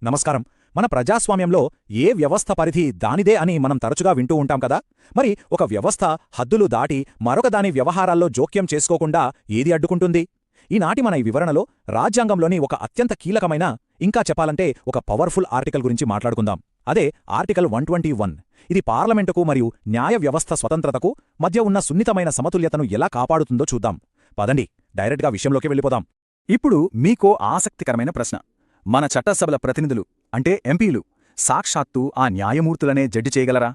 నమస్కారం. మన ప్రజాస్వామ్యంలో ఏ వ్యవస్థ పరిధి దానిదే అని మనం తరచుగా వింటూ ఉంటాం కదా. మరి ఒక వ్యవస్థ హద్దులు దాటి మరొక దాని వ్యవహారాల్లో జోక్యం చేసుకోకుండా ఏది అడ్డుకుంటుంది? ఈనాటి మన ఈ వివరణలో రాజ్యాంగంలోని ఒక అత్యంత కీలకమైన, ఇంకా చెప్పాలంటే ఒక పవర్ఫుల్ ఆర్టికల్ గురించి మాట్లాడుకుందాం. అదే ఆర్టికల్ 121. ఇది పార్లమెంటుకు మరియు న్యాయ వ్యవస్థ స్వతంత్రతకు మధ్య ఉన్న సున్నితమైన సమతుల్యతను ఎలా కాపాడుతుందో చూద్దాం. పదండి, డైరెక్ట్గా విషయంలోకి వెళ్ళిపోదాం. ఇప్పుడు మీకో ఆసక్తికరమైన ప్రశ్న. మన చట్టసభల ప్రతినిధులు అంటే ఎంపీలు సాక్షాత్తు ఆ న్యాయమూర్తులనే జడ్జి చేయగలరా?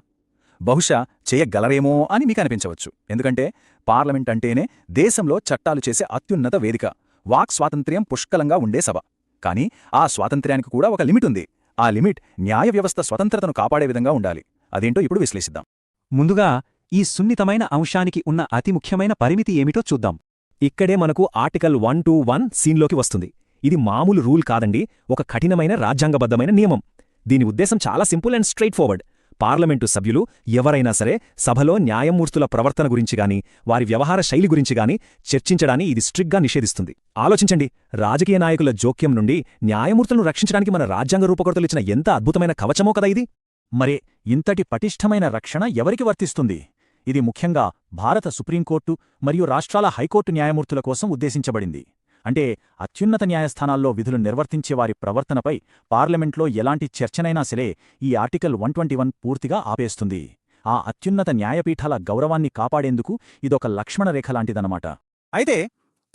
బహుశా చేయగలరేమో అని మీకు అనిపించవచ్చు. ఎందుకంటే పార్లమెంట్ అంటేనే దేశంలో చట్టాలు చేసే అత్యున్నత వేదిక, వాక్ స్వాతంత్ర్యం పుష్కలంగా ఉండే సభ. కానీ ఆ స్వాతంత్ర్యానికి కూడా ఒక లిమిట్ ఉంది. ఆ లిమిట్ న్యాయ వ్యవస్థ స్వతంత్రతను కాపాడే విధంగా ఉండాలి. అదేంటో ఇప్పుడు విశ్లేషిద్దాం. ముందుగా ఈ సున్నితమైన అంశానికి ఉన్న అతి ముఖ్యమైన పరిమితి ఏమిటో చూద్దాం. ఇక్కడే మనకు ఆర్టికల్ 121 సీన్లోకి వస్తుంది. ఇది మామూలు రూల్ కాదండి, ఒక కఠినమైన రాజ్యాంగబద్ధమైన నియమం. దీని ఉద్దేశం చాలా simple and straight forward. Parliament సభ్యులు ఎవరైనా సరే సభలో న్యాయమూర్తుల ప్రవర్తన గురించిగాని, వారి వ్యవహార శైలి గురించిగాని చర్చించడాన్ని ఇది స్ట్రిక్ట్గా నిషేధిస్తుంది. ఆలోచించండి, రాజకీయ నాయకుల జోక్యం నుండి న్యాయమూర్తులను రక్షించడానికి మన రాజ్యాంగ రూపకర్తలు ఇచ్చిన ఎంత అద్భుతమైన కవచమో కదా ఇది. మరే ఇంతటి పటిష్టమైన రక్షణ ఎవరికి వర్తిస్తుంది? ఇది ముఖ్యంగా భారత సుప్రీంకోర్టు మరియు రాష్ట్రాల హైకోర్టు న్యాయమూర్తుల కోసం ఉద్దేశించబడింది. అంటే అత్యున్నత న్యాయస్థానాల్లో విధులు నిర్వర్తించే వారి ప్రవర్తనపై పార్లమెంట్లో ఎలాంటి చర్చనైనా సరే ఈ ఆర్టికల్ 121 పూర్తిగా ఆపేస్తుంది. ఆ అత్యున్నత న్యాయపీఠాల గౌరవాన్ని కాపాడేందుకు ఇదొక లక్ష్మణరేఖ లాంటిదన్నమాట. అయితే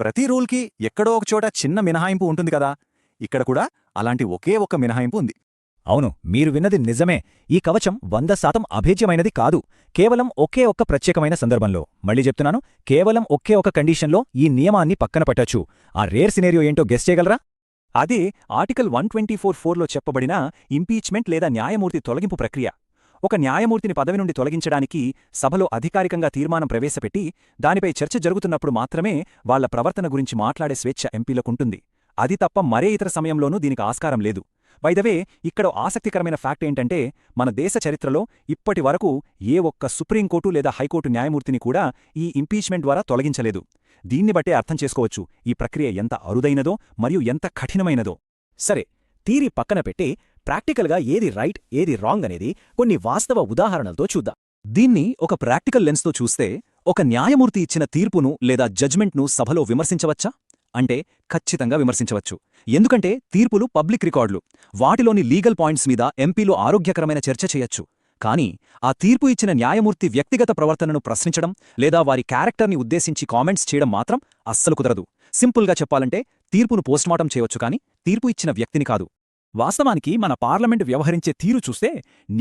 ప్రతి రూల్కి ఎక్కడో ఒకచోట చిన్న మినహాయింపు ఉంటుంది కదా. ఇక్కడ కూడా అలాంటి ఒకే ఒక్క మినహాయింపు ఉంది. అవును, మీరు విన్నది నిజమే. ఈ కవచం 100% అభేద్యమైనది కాదు. కేవలం ఒకే ఒక్క ప్రత్యేకమైన సందర్భంలో, మళ్ళీ చెప్తున్నాను, కేవలం ఒకే ఒక్క కండీషన్లో ఈ నియమాన్ని పక్కన పెట్టొచ్చు. ఆ రేర్ సినేరియో ఏంటో గెస్ చేయగలరా? అదే ఆర్టికల్ 124(4)లో చెప్పబడిన ఇంపీచ్మెంట్ లేదా న్యాయమూర్తి తొలగింపు ప్రక్రియ. ఒక న్యాయమూర్తిని పదవి నుండి తొలగించడానికి సభలో అధికారికంగా తీర్మానం ప్రవేశపెట్టి దానిపై చర్చ జరుగుతున్నప్పుడు మాత్రమే వాళ్ల ప్రవర్తన గురించి మాట్లాడే స్వేచ్ఛ ఎంపీలకుంటుంది. అది తప్ప మరే ఇతర సమయంలోనూ దీనికి ఆస్కారం లేదు. బైదవే, ఇక్కడ ఆసక్తికరమైన ఫ్యాక్ట్ ఏంటంటే, మన దేశ చరిత్రలో ఇప్పటి వరకు ఏ ఒక్క సుప్రీంకోర్టు లేదా హైకోర్టు న్యాయమూర్తిని కూడా ఈ ఇంపీచ్మెంట్ ద్వారా తొలగించలేదు. దీన్ని బట్టే అర్థం చేసుకోవచ్చు ఈ ప్రక్రియ ఎంత అరుదైనదో మరియు ఎంత కఠినమైనదో. సరే, థీరీ పక్కన పెట్టి ప్రాక్టికల్గా ఏది రైట్ ఏది రాంగ్ అనేది కొన్ని వాస్తవ ఉదాహరణలతో చూద్దాం. దీన్ని ఒక ప్రాక్టికల్ లెన్స్తో చూస్తే, ఒక న్యాయమూర్తి ఇచ్చిన తీర్పును లేదా జడ్జ్మెంట్ను సభలో విమర్శించవచ్చా అంటే ఖచ్చితంగా విమర్శించవచ్చు. ఎందుకంటే తీర్పులు పబ్లిక్ రికార్డులు, వాటిలోని లీగల్ పాయింట్స్ మీద ఎంపీలు ఆరోగ్యకరమైన చర్చ చేయొచ్చు. కానీ ఆ తీర్పు ఇచ్చిన న్యాయమూర్తి వ్యక్తిగత ప్రవర్తనను ప్రశ్నించడం లేదా వారి క్యారెక్టర్ని ఉద్దేశించి కామెంట్స్ చేయడం మాత్రం అస్సలు కుదరదు. సింపుల్గా చెప్పాలంటే తీర్పును పోస్ట్మార్టం చేయొచ్చు, కానీ తీర్పు ఇచ్చిన వ్యక్తిని కాదు. వాస్తవానికి మన పార్లమెంటు వ్యవహరించే తీరు చూస్తే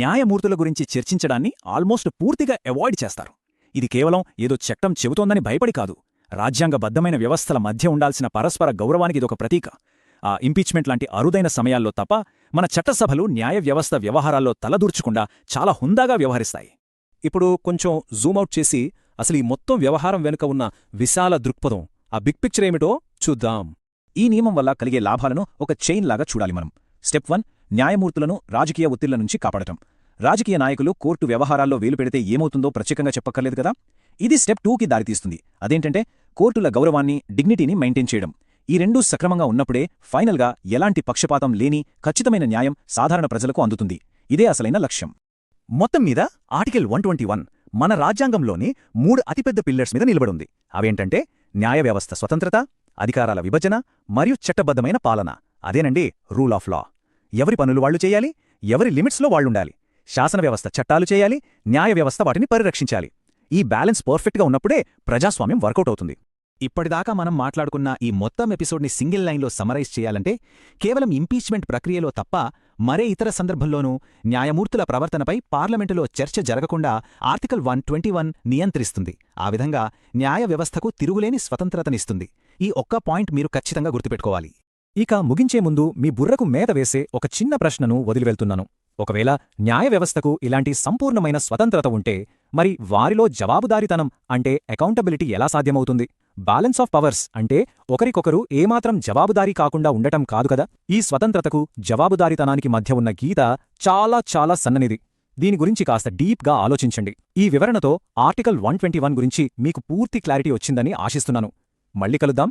న్యాయమూర్తుల గురించి చర్చించడాన్ని ఆల్మోస్ట్ పూర్తిగా అవాయిడ్ చేస్తారు. ఇది కేవలం ఏదో చట్టం చెబుతోందని భయపడి కాదు, రాజ్యాంగబద్ధమైన వ్యవస్థల మధ్య ఉండాల్సిన పరస్పర గౌరవానికి ఇదొక ప్రతీక. ఆ ఇంపీచ్మెంట్ లాంటి అరుదైన సమయాల్లో తప్ప మన చట్టసభలు న్యాయ వ్యవస్థ వ్యవహారాల్లో తలదూర్చకుండా చాలా హుందాగా వ్యవహరిస్తాయి. ఇప్పుడు కొంచెం జూమౌట్ చేసి అసలు ఈ మొత్తం వ్యవహారం వెనుక ఉన్న విశాల దృక్పథం, ఆ బిగ్ పిక్చర్ ఏమిటో చూద్దాం. ఈ నియమం వల్ల కలిగే లాభాలను ఒక చైన్ లాగా చూడాలి మనం. స్టెప్ 1, న్యాయమూర్తులను రాజకీయ ఒత్తిళ్ల నుంచి కాపాడటం. రాజకీయ నాయకులు కోర్టు వ్యవహారాల్లో వేలు పెడితే ఏమవుతుందో ప్రత్యేకంగా చెప్పక్కర్లేదు కదా. ఇది స్టెప్ 2కి దారితీస్తుంది. అదేంటంటే కోర్టుల గౌరవాన్ని, డిగ్నిటీని మెయింటైన్ చేయడం. ఈ రెండూ సక్రమంగా ఉన్నప్పుడే ఫైనల్గా ఎలాంటి పక్షపాతం లేని ఖచ్చితమైన న్యాయం సాధారణ ప్రజలకు అందుతుంది. ఇదే అసలైన లక్ష్యం. మొత్తం మీద ఆర్టికల్ 121 మన రాజ్యాంగంలోని 3 అతిపెద్ద పిల్లర్స్ మీద నిలబడుంది. అవేంటంటే న్యాయ వ్యవస్థ స్వతంత్రత, అధికారాల విభజన మరియు చట్టబద్ధమైన పాలన. అదేనండి రూల్ ఆఫ్ లా. ఎవరి పనులు వాళ్లు చేయాలి, ఎవరి లిమిట్స్లో వాళ్లుండాలి. శాసన వ్యవస్థ చట్టాలు చేయాలి, న్యాయ వ్యవస్థ వాటిని పరిరక్షించాలి. ఈ బ్యాలెన్స్ పర్ఫెక్ట్గా ఉన్నప్పుడే ప్రజాస్వామ్యం వర్కౌట్ అవుతుంది. ఇప్పటిదాకా మనం మాట్లాడుకున్న ఈ మొత్తం ఎపిసోడ్ని సింగిల్ లైన్లో సమరైజ్ చేయాలంటే, కేవలం ఇంపీచ్మెంట్ ప్రక్రియలో తప్ప మరే ఇతర సందర్భంలోనూ న్యాయమూర్తుల ప్రవర్తనపై పార్లమెంటులో చర్చ జరగకుండా ఆర్టికల్ 121 నియంత్రిస్తుంది. ఆ విధంగా న్యాయ వ్యవస్థకు తిరుగులేని స్వతంత్రతనిస్తుంది. ఈ ఒక్క పాయింట్ మీరు ఖచ్చితంగా గుర్తుపెట్టుకోవాలి. ఇక ముగించే ముందు మీ బుర్రకు మేత వేసే ఒక చిన్న ప్రశ్నను వదిలివెళ్తున్నాను. ఒకవేళ న్యాయ వ్యవస్థకు ఇలాంటి సంపూర్ణమైన స్వతంత్రత ఉంటే, మరి వారిలో జవాబుదారీతనం అంటే అకౌంటబిలిటీ ఎలా సాధ్యమవుతుంది? బ్యాలెన్స్ ఆఫ్ పవర్స్ అంటే ఒకరికొకరు ఏమాత్రం జవాబుదారీ కాకుండా ఉండటం కాదు కదా. ఈ స్వతంత్రతకు, జవాబుదారీతనానికి మధ్య ఉన్న గీత చాలా చాలా సన్ననిది. దీని గురించి కాస్త డీప్గా ఆలోచించండి. ఈ వివరణతో ఆర్టికల్ 121 గురించి మీకు పూర్తి క్లారిటీ వచ్చిందని ఆశిస్తున్నాను. మళ్ళీ కలుద్దాం.